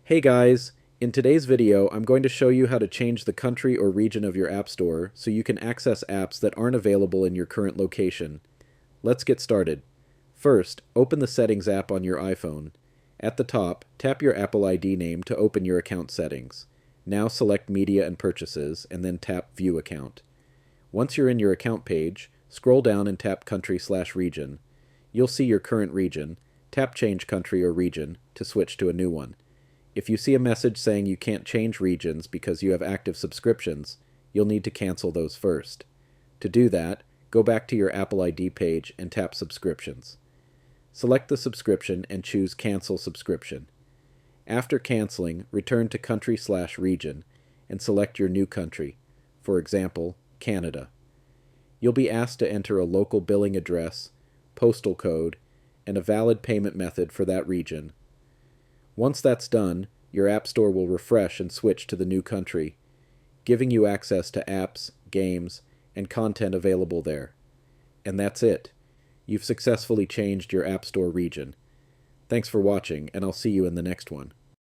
Hey guys, in today's video I'm going to show you how to change the country or region of your App Store so you can access apps that aren't available in your current location. Let's get started. First, open the Settings app on your iPhone. At the top, tap your Apple ID name to open your account settings. Now select Media and Purchases, and then tap View Account. Once you're in your account page, scroll down and tap Country/Region. You'll see your current region. Tap Change Country or Region to switch to a new one. If you see a message saying you can't change regions because you have active subscriptions, you'll need to cancel those first. To do that, go back to your Apple ID page and tap Subscriptions. Select the subscription and choose Cancel Subscription. After canceling, return to Country/Region and select your new country, for example, Canada. You'll be asked to enter a local billing address, postal code, and a valid payment method for that region. Once that's done, your App Store will refresh and switch to the new country, giving you access to apps, games, and content available there. And that's it. You've successfully changed your App Store region. Thanks for watching, and I'll see you in the next one.